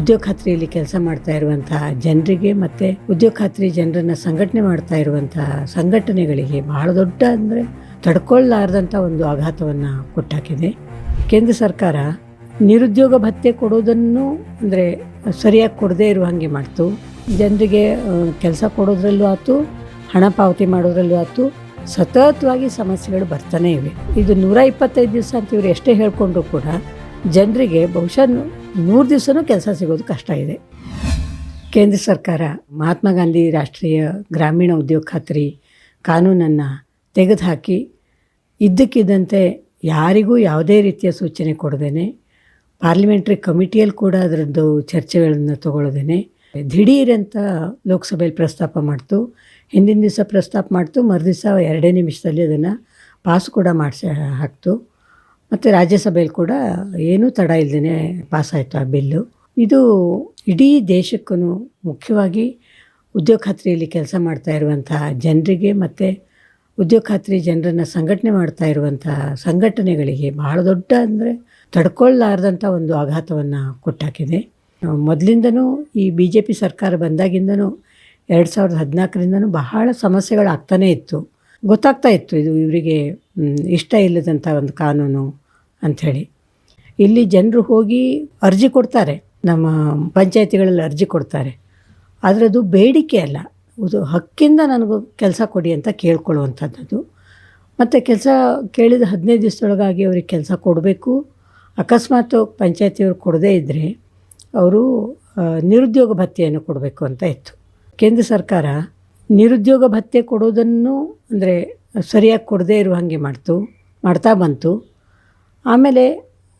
ಉದ್ಯೋಗ ಖಾತ್ರಿಯಲ್ಲಿ ಕೆಲಸ ಮಾಡ್ತಾ ಇರುವಂತಹ ಜನರಿಗೆ ಮತ್ತು ಉದ್ಯೋಗ ಖಾತ್ರಿ ಜನರನ್ನು ಸಂಘಟನೆ ಮಾಡ್ತಾ ಇರುವಂತಹ ಸಂಘಟನೆಗಳಿಗೆ ಬಹಳ ದೊಡ್ಡ ಅಂದರೆ ತಡ್ಕೊಳ್ಳಾರ್ದಂಥ ಒಂದು ಆಘಾತವನ್ನು ಕೊಟ್ಟಾಕಿದೆ. ಕೇಂದ್ರ ಸರ್ಕಾರ ನಿರುದ್ಯೋಗ ಭತ್ಯೆ ಕೊಡೋದನ್ನು ಅಂದರೆ ಸರಿಯಾಗಿ ಕೊಡದೇ ಇರುವ ಹಾಗೆ ಮಾಡ್ತು. ಜನರಿಗೆ ಕೆಲಸ ಕೊಡೋದ್ರಲ್ಲೂ ಆಯ್ತು, ಹಣ ಪಾವತಿ ಮಾಡೋದ್ರಲ್ಲೂ ಆಯ್ತು, ಸತತವಾಗಿ ಸಮಸ್ಯೆಗಳು ಬರ್ತಾನೆ ಇವೆ. ಇದು 125 ದಿವಸ ಅಂತ ಇವರು ಎಷ್ಟೇ ಹೇಳ್ಕೊಂಡ್ರು ಕೂಡ ಜನರಿಗೆ ಬಹುಶಃ 100 ದಿವಸನೂ ಕೆಲಸ ಸಿಗೋದು ಕಷ್ಟ ಇದೆ. ಕೇಂದ್ರ ಸರ್ಕಾರ ಮಹಾತ್ಮ ಗಾಂಧಿ ರಾಷ್ಟ್ರೀಯ ಗ್ರಾಮೀಣ ಉದ್ಯೋಗ ಖಾತ್ರಿ ಕಾನೂನನ್ನು ತೆಗೆದುಹಾಕಿ ಇದ್ದಕ್ಕಿದ್ದಂತೆ ಯಾರಿಗೂ ಯಾವುದೇ ರೀತಿಯ ಸೂಚನೆ ಕೊಡದೇನೆ, ಪಾರ್ಲಿಮೆಂಟ್ರಿ ಕಮಿಟಿಯಲ್ಲಿ ಕೂಡ ಅದರದ್ದು ಚರ್ಚೆಗಳನ್ನು ತಗೊಳ್ಳೋದೇನೆ ದಿಢೀರಂತ ಲೋಕಸಭೆಯಲ್ಲಿ ಪ್ರಸ್ತಾಪ ಮಾಡ್ತು. ಹಿಂದಿನ ದಿವಸ ಪ್ರಸ್ತಾಪ ಮಾಡ್ತು, ಮರುದಿವಸ 2 ನಿಮಿಷದಲ್ಲಿ ಅದನ್ನು ಪಾಸ್ ಕೂಡ ಹಾಕ್ತು. ಮತ್ತು ರಾಜ್ಯಸಭೆಯಲ್ಲಿ ಕೂಡ ಏನೂ ತಡ ಇಲ್ಲದೇ ಪಾಸಾಯಿತು ಆ ಬಿಲ್ಲು. ಇದು ಇಡೀ ದೇಶಕ್ಕೂ, ಮುಖ್ಯವಾಗಿ ಉದ್ಯೋಗ ಖಾತ್ರಿಯಲ್ಲಿ ಕೆಲಸ ಮಾಡ್ತಾ ಇರುವಂತಹ ಜನರಿಗೆ ಮತ್ತು ಉದ್ಯೋಗ ಖಾತ್ರಿ ಜನರನ್ನು ಸಂಘಟನೆ ಮಾಡ್ತಾ ಇರುವಂತಹ ಸಂಘಟನೆಗಳಿಗೆ ಬಹಳ ದೊಡ್ಡ ಅಂದರೆ ತಡ್ಕೊಳ್ಳಾರ್ದಂಥ ಒಂದು ಆಘಾತವನ್ನು ಕೊಟ್ಟಾಕಿದೆ. ಮೊದಲಿಂದನೂ ಈ BJP ಸರ್ಕಾರ ಬಂದಾಗಿಂದನೂ 2014ರಿಂದನೂ ಬಹಳ ಸಮಸ್ಯೆಗಳಾಗ್ತಾನೇ ಇತ್ತು. ಗೊತ್ತಾಗ್ತಾ ಇತ್ತು ಇದು ಇವರಿಗೆ ಇಷ್ಟ ಇಲ್ಲದಂಥ ಒಂದು ಕಾನೂನು ಅಂಥೇಳಿ. ಇಲ್ಲಿ ಜನರು ಹೋಗಿ ಅರ್ಜಿ ಕೊಡ್ತಾರೆ, ನಮ್ಮ ಪಂಚಾಯತಿಗಳಲ್ಲಿ ಅರ್ಜಿ ಕೊಡ್ತಾರೆ. ಆದರೆ ಅದು ಬೇಡಿಕೆ ಅಲ್ಲ, ಅದು ಹಕ್ಕಿಂದ ನನಗೂ ಕೆಲಸ ಕೊಡಿ ಅಂತ ಕೇಳ್ಕೊಳ್ಳುವಂಥದ್ದು. ಮತ್ತು ಕೆಲಸ ಕೇಳಿದ 15 ದಿವಸದೊಳಗಾಗಿ ಅವ್ರಿಗೆ ಕೆಲಸ ಕೊಡಬೇಕು. ಅಕಸ್ಮಾತ್ ಪಂಚಾಯತಿಯವರು ಕೊಡದೇ ಇದ್ದರೆ ಅವರು ನಿರುದ್ಯೋಗ ಭತ್ಯೆಯನ್ನು ಕೊಡಬೇಕು ಅಂತ ಇತ್ತು. ಕೇಂದ್ರ ಸರ್ಕಾರ ನಿರುದ್ಯೋಗ ಭತ್ಯೆ ಕೊಡೋದನ್ನು ಅಂದರೆ ಸರಿಯಾಗಿ ಕೊಡದೇ ಇರುವ ಹಾಗೆ ಮಾಡ್ತಾ ಬಂತು. ಆಮೇಲೆ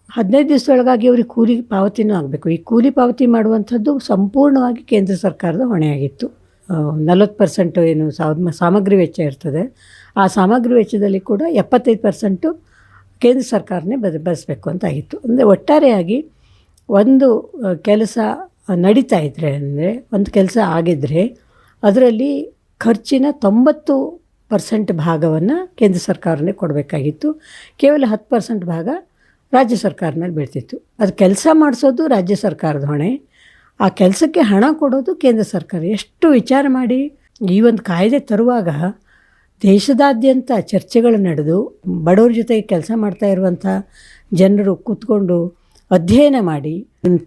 15 ದಿವಸದೊಳಗಾಗಿ ಅವ್ರಿಗೆ ಕೂಲಿ ಪಾವತಿನೂ ಆಗಬೇಕು. ಈ ಕೂಲಿ ಪಾವತಿ ಮಾಡುವಂಥದ್ದು ಸಂಪೂರ್ಣವಾಗಿ ಕೇಂದ್ರ ಸರ್ಕಾರದ ಹೊಣೆಯಾಗಿತ್ತು. 40% ಏನು ಸಾಮಗ್ರಿ ವೆಚ್ಚ ಇರ್ತದೆ, ಆ ಸಾಮಗ್ರಿ ವೆಚ್ಚದಲ್ಲಿ ಕೂಡ 75% ಕೇಂದ್ರ ಸರ್ಕಾರನೇ ಭರಿಸಬೇಕು ಅಂತಾಗಿತ್ತು. ಅಂದರೆ ಒಟ್ಟಾರೆಯಾಗಿ ಒಂದು ಕೆಲಸ ನಡೀತಾ ಇದ್ದರೆ, ಅಂದರೆ ಒಂದು ಕೆಲಸ ಆಗಿದ್ದರೆ ಅದರಲ್ಲಿ ಖರ್ಚಿನ 90% ಭಾಗವನ್ನು ಕೇಂದ್ರ ಸರ್ಕಾರನೇ ಕೊಡಬೇಕಾಗಿತ್ತು. ಕೇವಲ 10% ಭಾಗ ರಾಜ್ಯ ಸರ್ಕಾರ ಮೇಲೆ ಬೀಳ್ತಿತ್ತು. ಅದು ಕೆಲಸ ಮಾಡಿಸೋದು ರಾಜ್ಯ ಸರ್ಕಾರದ ಹೊಣೆ, ಆ ಕೆಲಸಕ್ಕೆ ಹಣ ಕೊಡೋದು ಕೇಂದ್ರ ಸರ್ಕಾರ. ಎಷ್ಟು ವಿಚಾರ ಮಾಡಿ ಈ ಒಂದು ಕಾಯ್ದೆ ತರುವಾಗ ದೇಶದಾದ್ಯಂತ ಚರ್ಚೆಗಳು ನಡೆದು ಬಡವ್ರ ಜೊತೆಗೆ ಕೆಲಸ ಮಾಡ್ತಾ ಇರುವಂಥ ಜನರು ಕೂತ್ಕೊಂಡು ಅಧ್ಯಯನ ಮಾಡಿ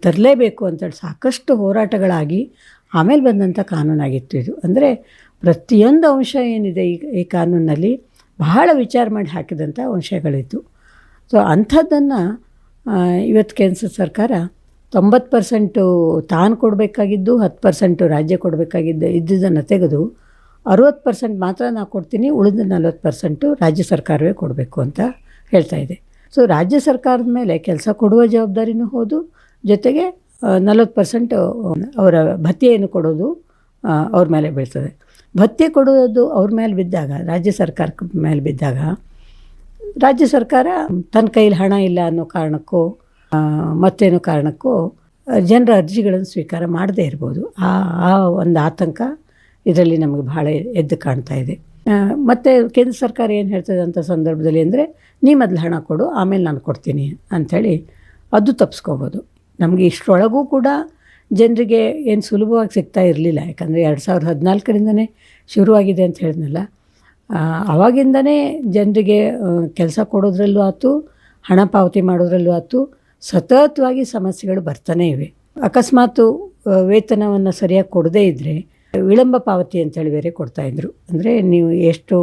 ತರಲೇಬೇಕು ಅಂತೇಳಿ ಸಾಕಷ್ಟು ಹೋರಾಟಗಳಾಗಿ ಆಮೇಲೆ ಬಂದಂಥ ಕಾನೂನಾಗಿತ್ತು ಇದು. ಅಂದರೆ ಪ್ರತಿಯೊಂದು ಅಂಶ ಏನಿದೆ ಈ ಕಾನೂನಲ್ಲಿ ಬಹಳ ವಿಚಾರ ಮಾಡಿ ಹಾಕಿದಂಥ ಅಂಶಗಳಿತ್ತು. ಸೊ ಅಂಥದ್ದನ್ನು ಇವತ್ತು ಕೇಂದ್ರ ಸರ್ಕಾರ 90% ತಾನು ಕೊಡಬೇಕಾಗಿದ್ದು, 10% ರಾಜ್ಯ ಇದ್ದುದನ್ನು ತೆಗೆದು 60% ಮಾತ್ರ ನಾನು ಕೊಡ್ತೀನಿ, ಉಳಿದ 40% ರಾಜ್ಯ ಸರ್ಕಾರವೇ ಕೊಡಬೇಕು ಅಂತ ಹೇಳ್ತಾ ಇದೆ. ಸೊ ರಾಜ್ಯ ಸರ್ಕಾರದ ಮೇಲೆ ಕೆಲಸ ಕೊಡುವ ಜವಾಬ್ದಾರಿನೂ ಹೌದು, ಜೊತೆಗೆ 40% ಅವರ ಭತ್ಯೆಯನ್ನು ಕೊಡೋದು ಅವ್ರ ಮೇಲೆ ಬೀಳ್ತದೆ. ಭತ್ಯೆ ಕೊಡೋದು ಅವ್ರ ಮೇಲೆ ಬಿದ್ದಾಗ, ರಾಜ್ಯ ಸರ್ಕಾರಕ್ಕೆ ಮೇಲೆ ಬಿದ್ದಾಗ, ರಾಜ್ಯ ಸರ್ಕಾರ ತನ್ನ ಕೈಲಿ ಹಣ ಇಲ್ಲ ಅನ್ನೋ ಕಾರಣಕ್ಕೋ ಮತ್ತೇನೋ ಕಾರಣಕ್ಕೋ ಜನರ ಅರ್ಜಿಗಳನ್ನು ಸ್ವೀಕಾರ ಮಾಡದೇ ಇರ್ಬೋದು. ಆ ಒಂದು ಆತಂಕ ಇದರಲ್ಲಿ ನಮಗೆ ಭಾಳ ಎದ್ದು ಕಾಣ್ತಾ ಇದೆ. ಮತ್ತು ಕೇಂದ್ರ ಸರ್ಕಾರ ಏನು ಹೇಳ್ತದೆ ಅಂಥ ಸಂದರ್ಭದಲ್ಲಿ ಅಂದರೆ, ನೀ ಮೊದಲು ಹಣ ಕೊಡು, ಆಮೇಲೆ ನಾನು ಕೊಡ್ತೀನಿ ಅಂಥೇಳಿ ಅದು ತಪ್ಪಿಸ್ಕೋಬೋದು. ನಮಗೆ ಇಷ್ಟರೊಳಗೂ ಕೂಡ ಜನರಿಗೆ ಏನು ಸುಲಭವಾಗಿ ಸಿಗ್ತಾ ಇರಲಿಲ್ಲ. ಯಾಕಂದರೆ 2014ರಿಂದನೇ ಶುರುವಾಗಿದೆ ಅಂತ ಹೇಳಿದ್ನಲ್ಲ, ಆವಾಗಿಂದನೇ ಜನರಿಗೆ ಕೆಲಸ ಕೊಡೋದ್ರಲ್ಲೂ ಆಯ್ತು, ಹಣ ಪಾವತಿ ಮಾಡೋದ್ರಲ್ಲೂ ಆಯ್ತು, ಸತತವಾಗಿ ಸಮಸ್ಯೆಗಳು ಬರ್ತಾನೆ ಇವೆ. ಅಕಸ್ಮಾತು ವೇತನವನ್ನು ಸರಿಯಾಗಿ ಕೊಡದೇ ಇದ್ದರೆ ವಿಳಂಬ ಪಾವತಿ ಅಂತೇಳಿ ಬೇರೆ ಕೊಡ್ತಾಯಿದ್ರು. ಅಂದರೆ ನೀವು ಎಷ್ಟು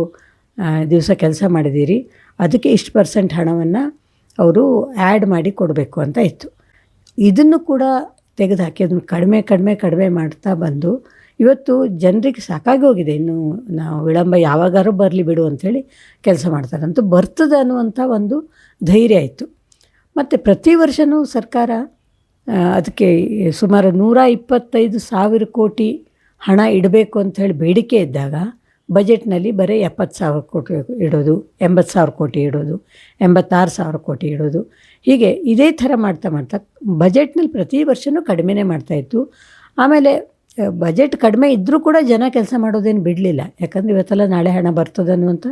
ದಿವಸ ಕೆಲಸ ಮಾಡಿದ್ದೀರಿ ಅದಕ್ಕೆ ಇಷ್ಟು % ಹಣವನ್ನು ಅವರು ಆ್ಯಡ್ ಮಾಡಿ ಕೊಡಬೇಕು ಅಂತ ಇತ್ತು. ಇದನ್ನು ಕೂಡ ತೆಗೆದುಹಾಕಿ ಅದನ್ನು ಕಡಿಮೆ ಮಾಡ್ತಾ ಬಂದು ಇವತ್ತು ಜನರಿಗೆ ಸಾಕಾಗಿ ಹೋಗಿದೆ. ಇನ್ನು ನಾವು ವಿಳಂಬ ಯಾವಾಗಾದ್ರೂ ಬರಲಿ ಬಿಡು ಅಂಥೇಳಿ ಕೆಲಸ ಮಾಡ್ತಾರೆ, ಅಂತೂ ಬರ್ತದೆ ಅನ್ನುವಂಥ ಒಂದು ಧೈರ್ಯ ಆಯಿತು. ಮತ್ತು ಪ್ರತಿ ವರ್ಷವೂ ಸರ್ಕಾರ ಅದಕ್ಕೆ ಸುಮಾರು 125,000 ಕೋಟಿ ಹಣ ಇಡಬೇಕು ಅಂಥೇಳಿ ಬೇಡಿಕೆ ಇದ್ದಾಗ ಬಜೆಟ್ನಲ್ಲಿ ಬರೀ 70,000 ಕೋಟಿ ಇಡೋದು, 80,000 ಕೋಟಿ ಇಡೋದು, 86,000 ಕೋಟಿ ಇಡೋದು, ಹೀಗೆ ಇದೇ ಥರ ಮಾಡ್ತಾ ಬಜೆಟ್ನಲ್ಲಿ ಪ್ರತಿ ವರ್ಷವೂ ಕಡಿಮೆನೇ ಮಾಡ್ತಾಯಿತ್ತು. ಆಮೇಲೆ ಬಜೆಟ್ ಕಡಿಮೆ ಇದ್ದರೂ ಕೂಡ ಜನ ಕೆಲಸ ಮಾಡೋದೇನು ಬಿಡಲಿಲ್ಲ. ಯಾಕಂದರೆ ಇವತ್ತೆಲ್ಲ ನಾಳೆ ಹಣ ಬರ್ತದೆ ಅನ್ನುವಂಥ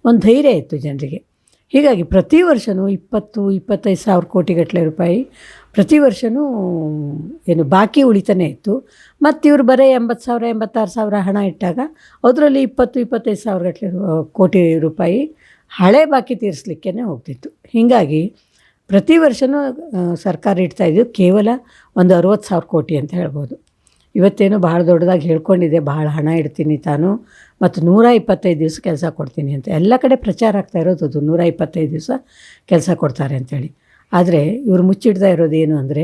ಒಂದು ಧೈರ್ಯ ಇತ್ತು ಜನರಿಗೆ. ಹೀಗಾಗಿ ಪ್ರತಿ ವರ್ಷವೂ 20-25 ಸಾವಿರ ಕೋಟಿಗಟ್ಟಲೆ ರೂಪಾಯಿ ಪ್ರತಿ ವರ್ಷವೂ ಏನು ಬಾಕಿ ಉಳಿತಾನೆ ಇತ್ತು. ಮತ್ತು ಇವರು ಬರೀ 80,000 86,000 ಹಣ ಇಟ್ಟಾಗ ಅದರಲ್ಲಿ 20-25 ಸಾವಿರ ಗಟ್ಟಲೆ ಕೋಟಿ ರೂಪಾಯಿ ಹಳೆ ಬಾಕಿ ತೀರಿಸಲಿಕ್ಕೇ ಹೋಗ್ತಿತ್ತು. ಹೀಗಾಗಿ ಪ್ರತಿ ವರ್ಷವೂ ಸರ್ಕಾರ ಇಡ್ತಾಯಿದ್ದು ಕೇವಲ ಒಂದು 60,000 ಕೋಟಿ ಅಂತ ಹೇಳ್ಬೋದು. ಇವತ್ತೇನು ಭಾಳ ದೊಡ್ಡದಾಗಿ ಹೇಳ್ಕೊಂಡಿದೆ, ಭಾಳ ಹಣ ಇಡ್ತೀನಿ ತಾನು ಮತ್ತು 125 ದಿವಸ ಕೆಲಸ ಕೊಡ್ತೀನಿ ಅಂತ. ಎಲ್ಲ ಕಡೆ ಪ್ರಚಾರ ಆಗ್ತಾ ಇರೋದು ಅದು 125 ದಿವಸ ಕೆಲಸ ಕೊಡ್ತಾರೆ ಅಂಥೇಳಿ. ಆದರೆ ಇವರು ಮುಚ್ಚಿಡ್ತಾ ಇರೋದು ಏನು ಅಂದರೆ,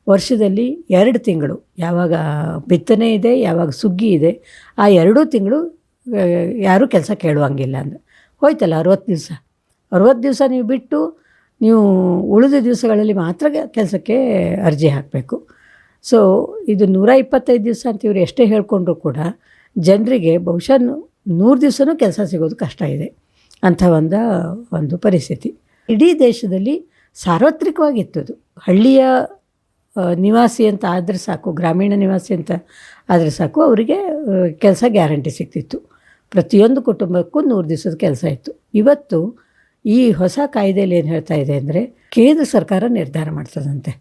ವರ್ಷದಲ್ಲಿ 2 ತಿಂಗಳು ಯಾವಾಗ ಬಿತ್ತನೆ ಇದೆ, ಯಾವಾಗ ಸುಗ್ಗಿ ಇದೆ, ಆ 2 ತಿಂಗಳು ಯಾರೂ ಕೆಲಸ ಕೇಳುವಂಗಿಲ್ಲ ಅಂದರೆ ಹೋಯ್ತಲ್ಲ 60 ದಿವಸ ನೀವು ಬಿಟ್ಟು ನೀವು ಉಳಿದ ದಿವಸಗಳಲ್ಲಿ ಮಾತ್ರ ಕೆಲಸಕ್ಕೆ ಅರ್ಜಿ ಹಾಕಬೇಕು. ಸೊ ಇದು 125 ದಿವಸ ಅಂತ ಇವರು ಎಷ್ಟೇ ಹೇಳ್ಕೊಂಡ್ರೂ ಕೂಡ ಜನರಿಗೆ ಬಹುಶಃ 100 ದಿವಸನೂ ಕೆಲಸ ಸಿಗೋದು ಕಷ್ಟ ಇದೆ ಅಂಥ ಒಂದು ಪರಿಸ್ಥಿತಿ. ಇಡೀ ದೇಶದಲ್ಲಿ ಸಾರ್ವತ್ರಿಕವಾಗಿತ್ತು ಅದು. ಹಳ್ಳಿಯ ನಿವಾಸಿ ಅಂತ ಆದರೆ ಸಾಕು, ಗ್ರಾಮೀಣ ನಿವಾಸಿ ಅಂತ ಆದರೆ ಸಾಕು, ಅವರಿಗೆ ಕೆಲಸ ಗ್ಯಾರಂಟಿ ಸಿಗ್ತಿತ್ತು. ಪ್ರತಿಯೊಂದು ಕುಟುಂಬಕ್ಕೂ 100 ದಿವಸದ ಕೆಲಸ ಇತ್ತು. ಇವತ್ತು ಈ ಹೊಸ ಕಾಯ್ದೆಯಲ್ಲಿ ಏನು ಹೇಳ್ತಾ ಇದೆ ಅಂದರೆ, ಕೇಂದ್ರ ಸರ್ಕಾರ ನಿರ್ಧಾರ ಮಾಡ್ತದಂತೆ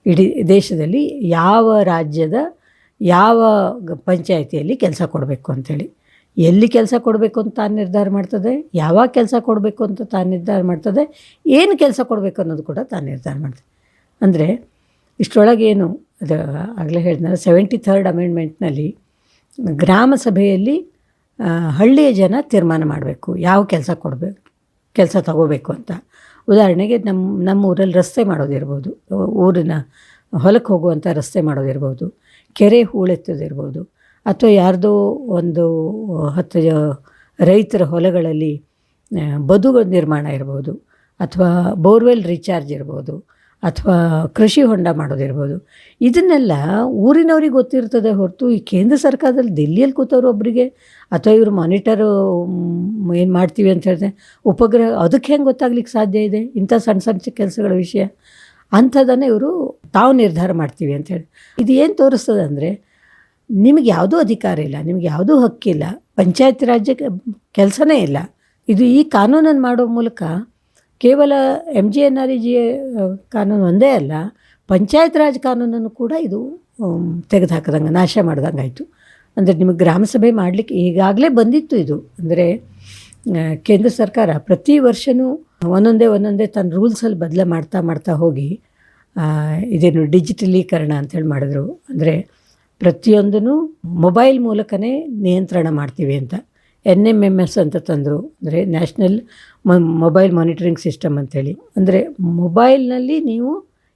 ಇಡೀ ದೇಶದಲ್ಲಿ ಯಾವ ರಾಜ್ಯದ ಯಾವ ಪಂಚಾಯಿತಿಯಲ್ಲಿ ಕೆಲಸ ಕೊಡಬೇಕು ಅಂಥೇಳಿ. ಎಲ್ಲಿ ಕೆಲಸ ಕೊಡಬೇಕು ಅಂತ ತಾನು ನಿರ್ಧಾರ ಮಾಡ್ತದೆ, ಯಾವಾಗ ಕೆಲಸ ಕೊಡಬೇಕು ಅಂತ ತಾನು ನಿರ್ಧಾರ ಮಾಡ್ತದೆ, ಏನು ಕೆಲಸ ಕೊಡಬೇಕು ಅನ್ನೋದು ಕೂಡ ತಾನು ನಿರ್ಧಾರ ಮಾಡ್ತದೆ. ಅಂದರೆ ಇಷ್ಟರೊಳಗೇನು ಅದು ಆಗಲೇ ಹೇಳಿದ್ನಲ್ಲ, 73rd ಅಮೆಂಡ್ಮೆಂಟ್ನಲ್ಲಿ ಗ್ರಾಮ ಸಭೆಯಲ್ಲಿ ಹಳ್ಳಿಯ ಜನ ತೀರ್ಮಾನ ಮಾಡಬೇಕು ಯಾವ ಕೆಲಸ ತಗೋಬೇಕು ಅಂತ. ಉದಾಹರಣೆಗೆ ನಮ್ಮ ಊರಲ್ಲಿ ರಸ್ತೆ ಮಾಡೋದಿರ್ಬೋದು, ಊರಿನ ಹೊಲಕ್ಕೆ ಹೋಗುವಂಥ ರಸ್ತೆ ಮಾಡೋದಿರ್ಬೋದು, ಕೆರೆ ಹೂಳೆತ್ತೋದಿರ್ಬೋದು, ಅಥವಾ ಯಾರ್ದೋ ಒಂದು 10 ರೈತರ ಹೊಲಗಳಲ್ಲಿ ಬದುಗಳ ನಿರ್ಮಾಣ ಇರ್ಬೋದು, ಅಥವಾ ಬೋರ್ವೆಲ್ ರೀಚಾರ್ಜ್ ಇರ್ಬೋದು, ಅಥವಾ ಕೃಷಿ ಹೊಂಡ ಮಾಡೋದಿರ್ಬೋದು. ಇದನ್ನೆಲ್ಲ ಊರಿನವ್ರಿಗೆ ಗೊತ್ತಿರ್ತದೆ ಹೊರತು ಈ ಕೇಂದ್ರ ಸರ್ಕಾರದಲ್ಲಿ ದಿಲ್ಲಿಯಲ್ಲಿ ಕೂತವ್ರು ಒಬ್ಬರಿಗೆ, ಅಥವಾ ಇವರು ಮಾನಿಟರು ಏನು ಮಾಡ್ತೀವಿ ಅಂತ ಹೇಳಿದೆ ಉಪಗ್ರಹ, ಅದಕ್ಕೆ ಹೆಂಗೆ ಗೊತ್ತಾಗ್ಲಿಕ್ಕೆ ಸಾಧ್ಯ ಇದೆ ಇಂಥ ಸಣ್ಣ ಸಣ್ಣ ಕೆಲಸಗಳ ವಿಷಯ? ಅಂಥದ್ದನ್ನು ಇವರು ತಾವು ನಿರ್ಧಾರ ಮಾಡ್ತೀವಿ ಅಂಥೇಳಿ. ಇದು ಏನು ತೋರಿಸ್ತದೆ ಅಂದರೆ, ನಿಮಗೆ ಯಾವುದೂ ಅಧಿಕಾರ ಇಲ್ಲ, ನಿಮಗೆ ಯಾವುದೂ ಹಕ್ಕಿಲ್ಲ, ಪಂಚಾಯತ್ ರಾಜ್ಯಕ್ಕೆ ಕೆಲಸನೇ ಇಲ್ಲ. ಇದು ಈ ಕಾನೂನನ್ನು ಮಾಡೋ ಮೂಲಕ ಕೇವಲ MGNREGA ಕಾನೂನು ಒಂದೇ ಅಲ್ಲ, ಪಂಚಾಯತ್ ರಾಜ್ ಕಾನೂನನ್ನು ಕೂಡ ಇದು ತೆಗೆದುಹಾಕಿದಂಗೆ, ನಾಶ ಮಾಡ್ದಂಗೆ ಆಯಿತು. ಅಂದರೆ ನಿಮಗೆ ಗ್ರಾಮ ಸಭೆ ಮಾಡಲಿಕ್ಕೆ ಈಗಾಗಲೇ ಬಂದಿತ್ತು ಇದು. ಅಂದರೆ ಕೇಂದ್ರ ಸರ್ಕಾರ ಪ್ರತಿ ವರ್ಷವೂ ಒಂದೊಂದೇ ತನ್ನ ರೂಲ್ಸಲ್ಲಿ ಮಾಡ್ತಾ ಹೋಗಿ ಇದೇನು ಡಿಜಿಟಲೀಕರಣ ಅಂಥೇಳಿ ಮಾಡಿದ್ರು. ಅಂದರೆ ಪ್ರತಿಯೊಂದನ್ನು ಮೊಬೈಲ್ ಮೂಲಕನೇ ನಿಯಂತ್ರಣ ಮಾಡ್ತೀವಿ ಅಂತ NMMS ಅಂತ ತಂದರು. ಅಂದರೆ ನ್ಯಾಷನಲ್ ಮೊಬೈಲ್ ಮಾನಿಟರಿಂಗ್ ಸಿಸ್ಟಮ್ ಅಂಥೇಳಿ. ಅಂದರೆ ಮೊಬೈಲ್ನಲ್ಲಿ ನೀವು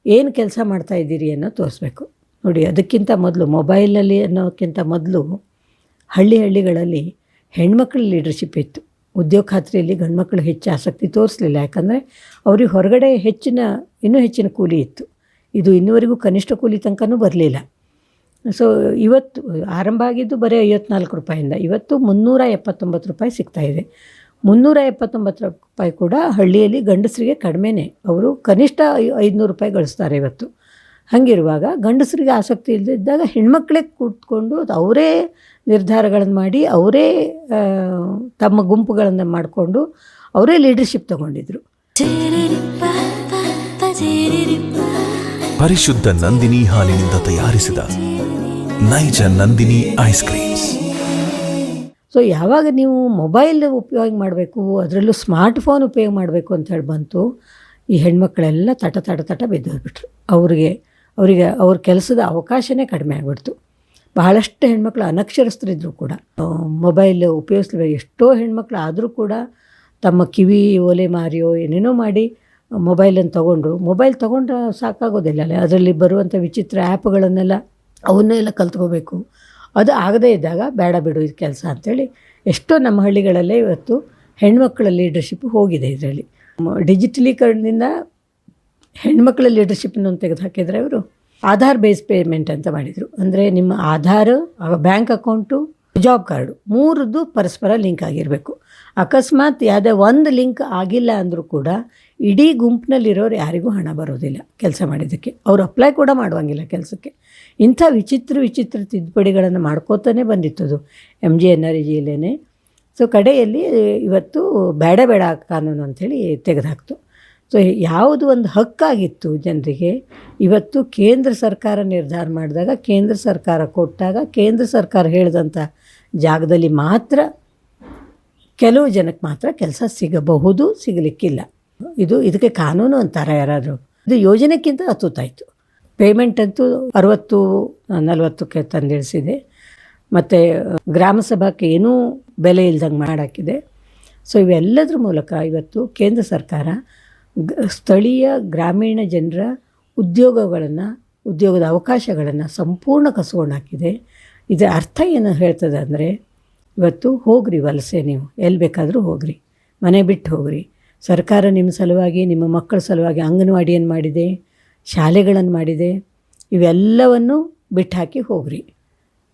ಏನು ಕೆಲಸ ಮಾಡ್ತಾಯಿದ್ದೀರಿ ಅನ್ನೋ ತೋರಿಸ್ಬೇಕು. ನೋಡಿ, ಅದಕ್ಕಿಂತ ಮೊದಲು ಮೊಬೈಲ್ನಲ್ಲಿ ಅನ್ನೋಕ್ಕಿಂತ ಮೊದಲು ಹಳ್ಳಿಗಳಲ್ಲಿ ಹೆಣ್ಮಕ್ಳ ಲೀಡರ್ಶಿಪ್ ಇತ್ತು. ಉದ್ಯೋಗ ಖಾತ್ರಿಯಲ್ಲಿ ಗಂಡು ಮಕ್ಕಳು ಹೆಚ್ಚು ಆಸಕ್ತಿ ತೋರಿಸಲಿಲ್ಲ, ಯಾಕಂದರೆ ಅವ್ರಿಗೆ ಹೊರಗಡೆ ಇನ್ನೂ ಹೆಚ್ಚಿನ ಕೂಲಿ ಇತ್ತು. ಇದು ಇನ್ನುವರೆಗೂ ಕನಿಷ್ಠ ಕೂಲಿ ತನಕನೂ ಬರಲಿಲ್ಲ. ಸೊ ಇವತ್ತು ಆರಂಭ ಆಗಿದ್ದು ಬರೀ 54 ರೂಪಾಯಿಂದ ಇವತ್ತು 379 ರೂಪಾಯಿ ಸಿಗ್ತಾಯಿದೆ. 379 ರೂಪಾಯಿ ಕೂಡ ಹಳ್ಳಿಯಲ್ಲಿ ಗಂಡಸರಿಗೆ ಕಡಿಮೆನೇ. ಅವರು ಕನಿಷ್ಠ 500 ರೂಪಾಯಿ ಗಳಿಸ್ತಾರೆ ಇವತ್ತು. ಹಾಗಿರುವಾಗ ಗಂಡಸರಿಗೆ ಆಸಕ್ತಿ ಇಲ್ಲದಿದ್ದಾಗ ಹೆಣ್ಮಕ್ಳೇ ಕೂತ್ಕೊಂಡು ಅವರೇ ನಿರ್ಧಾರಗಳನ್ನು ಮಾಡಿ, ಅವರೇ ತಮ್ಮ ಗುಂಪುಗಳನ್ನು ಮಾಡಿಕೊಂಡು ಅವರೇ ಲೀಡರ್ಶಿಪ್ ತಗೊಂಡಿದ್ರು. ಪರಿಶುದ್ಧ ನಂದಿನಿ ಹಾಲಿನಿಂದ ತಯಾರಿಸಿದ ನೈಜ ನಂದಿನಿ ಐಸ್ ಕ್ರೀಮ್ಸ್. ಸೊ ಯಾವಾಗ ನೀವು ಮೊಬೈಲ್ ಉಪಯೋಗ ಮಾಡಬೇಕು, ಅದರಲ್ಲೂ ಸ್ಮಾರ್ಟ್ಫೋನ್ ಉಪಯೋಗ ಮಾಡಬೇಕು ಅಂತ ಹೇಳಿ ಬಂತು, ಈ ಹೆಣ್ಮಕ್ಳೆಲ್ಲ ತಟ ಬಿದ್ದೋಗ್ಬಿಟ್ರು. ಅವರಿಗೆ ಅವ್ರ ಕೆಲಸದ ಅವಕಾಶನೇ ಕಡಿಮೆ ಆಗಿಬಿಡ್ತು. ಬಹಳಷ್ಟು ಹೆಣ್ಮಕ್ಳು ಅನಕ್ಷರಸ್ಥರಿದ್ದರೂ ಕೂಡ ಮೊಬೈಲ್ ಉಪಯೋಗಿಸ್ಬೇಕು. ಎಷ್ಟೋ ಹೆಣ್ಮಕ್ಳು ಆದರೂ ಕೂಡ ತಮ್ಮ ಕಿವಿ ಓಲೆ ಮಾರಿಯೋ ಏನೇನೋ ಮಾಡಿ ಮೊಬೈಲನ್ನು ತೊಗೊಂಡ್ರು. ಮೊಬೈಲ್ ತೊಗೊಂಡ್ರೆ ಸಾಕಾಗೋದಿಲ್ಲ, ಅದರಲ್ಲಿ ಬರುವಂಥ ವಿಚಿತ್ರ ಆ್ಯಪ್ಗಳನ್ನೆಲ್ಲ ಅವನ್ನೆಲ್ಲ ಕಲ್ತ್ಕೋಬೇಕು. ಅದು ಆಗದೇ ಇದ್ದಾಗ ಬೇಡ ಬಿಡು ಇದು ಕೆಲಸ ಅಂಥೇಳಿ ಎಷ್ಟೋ ನಮ್ಮ ಹಳ್ಳಿಗಳಲ್ಲೇ ಇವತ್ತು ಹೆಣ್ಮಕ್ಳ ಲೀಡರ್ಶಿಪ್ ಹೋಗಿದೆ. ಇದರಲ್ಲಿ ಡಿಜಿಟಲೀಕರಣದಿಂದ ಹೆಣ್ಮಕ್ಳ ಲೀಡರ್ಶಿಪ್ಪನ್ನು ತೆಗೆದು ಹಾಕಿದರೆ ಅವರು ಆಧಾರ್ ಬೇಸ್ ಪೇಮೆಂಟ್ ಅಂತ ಮಾಡಿದರು. ಅಂದರೆ ನಿಮ್ಮ Aadhaar, bank account, job card 3 ಪರಸ್ಪರ ಲಿಂಕ್ ಆಗಿರಬೇಕು. ಅಕಸ್ಮಾತ್ ಯಾವುದೇ ಒಂದು ಲಿಂಕ್ ಆಗಿಲ್ಲ ಅಂದರೂ ಕೂಡ ಇಡೀ ಗುಂಪಿನಲ್ಲಿರೋರು ಯಾರಿಗೂ ಹಣ ಬರೋದಿಲ್ಲ ಕೆಲಸ ಮಾಡಿದ್ದಕ್ಕೆ. ಅವರು ಅಪ್ಲೈ ಕೂಡ ಮಾಡುವಂಗಿಲ್ಲ ಕೆಲಸಕ್ಕೆ. ಇಂಥ ವಿಚಿತ್ರ ತಿದ್ದುಪಡಿಗಳನ್ನು ಮಾಡ್ಕೋತಾನೆ ಬಂದಿತ್ತದು MGNREGA. ಸೊ ಕಡೆಯಲ್ಲಿ ಇವತ್ತು ಬೇಡ ಕಾನೂನು ಅಂಥೇಳಿ ತೆಗೆದುಹಾಕ್ತು. ಸೊ ಯಾವುದು ಒಂದು ಹಕ್ಕಾಗಿತ್ತು ಜನರಿಗೆ, ಇವತ್ತು ಕೇಂದ್ರ ಸರ್ಕಾರ ನಿರ್ಧಾರ ಮಾಡಿದಾಗ, ಕೇಂದ್ರ ಸರ್ಕಾರ ಕೊಟ್ಟಾಗ, ಕೇಂದ್ರ ಸರ್ಕಾರ ಹೇಳಿದಂಥ ಜಾಗದಲ್ಲಿ ಮಾತ್ರ ಕೆಲವು ಜನಕ್ಕೆ ಮಾತ್ರ ಕೆಲಸ ಸಿಗಬಹುದು, ಸಿಗಲಿಕ್ಕಿಲ್ಲ. ಇದಕ್ಕೆ ಕಾನೂನು ಅಂತಾರೆ ಯಾರಾದರೂ. ಇದು ಯೋಜನೆಗಿಂತ ಅತುತ್ತಾಯಿತು. ಪೇಮೆಂಟ್ ಅಂತೂ 60-40ಕ್ಕೆ ತಂದಿಳಿಸಿದೆ. ಮತ್ತು ಗ್ರಾಮ ಸಭಾಕ್ಕೆ ಏನೂ ಬೆಲೆ ಇಲ್ದಂಗೆ ಮಾಡಾಕಿದೆ. ಸೊ ಇವೆಲ್ಲದರ ಮೂಲಕ ಇವತ್ತು ಕೇಂದ್ರ ಸರ್ಕಾರ ಸ್ಥಳೀಯ ಗ್ರಾಮೀಣ ಜನರ ಉದ್ಯೋಗದ ಅವಕಾಶಗಳನ್ನು ಸಂಪೂರ್ಣ ಕಸ್ಕೊಂಡು ಹಾಕಿದೆ. ಇದರ ಅರ್ಥ ಏನು ಹೇಳ್ತದೆ ಅಂದರೆ, ಇವತ್ತು ಹೋಗ್ರಿ ವಲಸೆ, ನೀವು ಎಲ್ಲಿ ಬೇಕಾದರೂ ಹೋಗ್ರಿ, ಮನೆ ಬಿಟ್ಟು ಹೋಗ್ರಿ. ಸರ್ಕಾರ ನಿಮ್ಮ ಸಲುವಾಗಿ, ನಿಮ್ಮ ಮಕ್ಕಳ ಸಲುವಾಗಿ ಅಂಗನವಾಡಿಯನ್ನು ಮಾಡಿದೆ, ಶಾಲೆಗಳನ್ನು ಮಾಡಿದೆ, ಇವೆಲ್ಲವನ್ನು ಬಿಟ್ಟು ಹಾಕಿ ಹೋಗ್ರಿ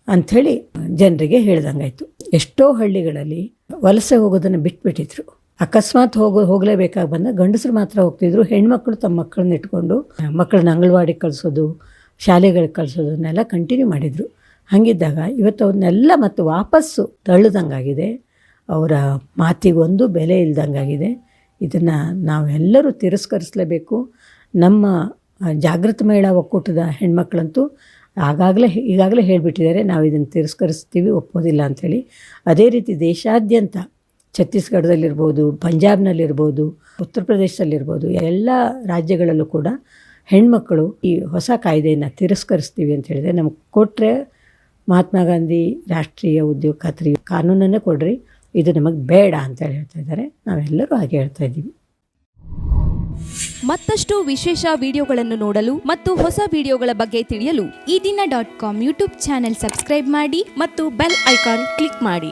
ಅಂಥೇಳಿ ಜನರಿಗೆ ಹೇಳ್ದಂಗಾಯಿತು. ಎಷ್ಟೋ ಹಳ್ಳಿಗಳಲ್ಲಿ ವಲಸೆ ಹೋಗೋದನ್ನು ಬಿಟ್ಬಿಟ್ಟಿದ್ರು. ಅಕಸ್ಮಾತ್ ಹೋಗಲೇಬೇಕಾಗಿ ಬಂದ ಗಂಡಸರು ಮಾತ್ರ ಹೋಗ್ತಿದ್ರು. ಹೆಣ್ಮಕ್ಳು ತಮ್ಮ ಮಕ್ಕಳನ್ನ ಇಟ್ಕೊಂಡು ಮಕ್ಕಳನ್ನ ಅಂಗನವಾಡಿಗೆ ಕಳಿಸೋದು, ಶಾಲೆಗಳಿಗೆ ಕಳಿಸೋದನ್ನೆಲ್ಲ ಕಂಟಿನ್ಯೂ ಮಾಡಿದರು. ಹಾಗಿದ್ದಾಗ ಇವತ್ತು ಅವನ್ನೆಲ್ಲ ಮತ್ತು ವಾಪಸ್ಸು ತಳ್ಳದಂಗಾಗಿದೆ. ಅವರ ಮಾತಿಗೊಂದು ಬೆಲೆ ಇಲ್ದಂಗಾಗಿದೆ. ಇದನ್ನು ನಾವೆಲ್ಲರೂ ತಿರಸ್ಕರಿಸಲೇಬೇಕು. ನಮ್ಮ ಜಾಗೃತ ಮಹಿಳಾ ಒಕ್ಕೂಟದ ಹೆಣ್ಮಕ್ಳಂತೂ ಈಗಾಗಲೇ ಹೇಳಿಬಿಟ್ಟಿದ್ದಾರೆ, ನಾವು ಇದನ್ನು ತಿರಸ್ಕರಿಸ್ತೀವಿ, ಒಪ್ಪೋದಿಲ್ಲ ಅಂಥೇಳಿ. ಅದೇ ರೀತಿ ದೇಶಾದ್ಯಂತ ಛತ್ತೀಸ್ಗಢದಲ್ಲಿರ್ಬೋದು, ಪಂಜಾಬ್ನಲ್ಲಿರ್ಬೋದು, ಉತ್ತರ ಪ್ರದೇಶದಲ್ಲಿರ್ಬೋದು, ಎಲ್ಲ ರಾಜ್ಯಗಳಲ್ಲೂ ಕೂಡ ಹೆಣ್ಮಕ್ಕಳು ಈ ಹೊಸ ಕಾಯ್ದೆಯನ್ನು ತಿರಸ್ಕರಿಸ್ತೀವಿ ಅಂತ ಹೇಳಿದೆ. ನಮಗೆ ಕೊಟ್ಟರೆ ಮಹಾತ್ಮ ಗಾಂಧಿ ರಾಷ್ಟ್ರೀಯ ಉದ್ಯೋಗ ಖಾತ್ರಿ ಕಾನೂನನ್ನೇ ಕೊಡ್ರಿ, ಇದು ನಮಗೆ ಬೇಡ ಅಂತೇಳಿ ಹೇಳ್ತಾ ಇದ್ದಾರೆ. ನಾವೆಲ್ಲರೂ ಹಾಗೆ ಹೇಳ್ತಾ ಇದ್ದೀವಿ. ಮತ್ತಷ್ಟು ವಿಶೇಷ ವಿಡಿಯೋಗಳನ್ನು ನೋಡಲು ಮತ್ತು ಹೊಸ ವಿಡಿಯೋಗಳ ಬಗ್ಗೆ ತಿಳಿಯಲು ಈ ದಿನ .com ಯೂಟ್ಯೂಬ್ ಚಾನೆಲ್ ಸಬ್ಸ್ಕ್ರೈಬ್ ಮಾಡಿ ಮತ್ತು ಬೆಲ್ ಐಕಾನ್ ಕ್ಲಿಕ್ ಮಾಡಿ.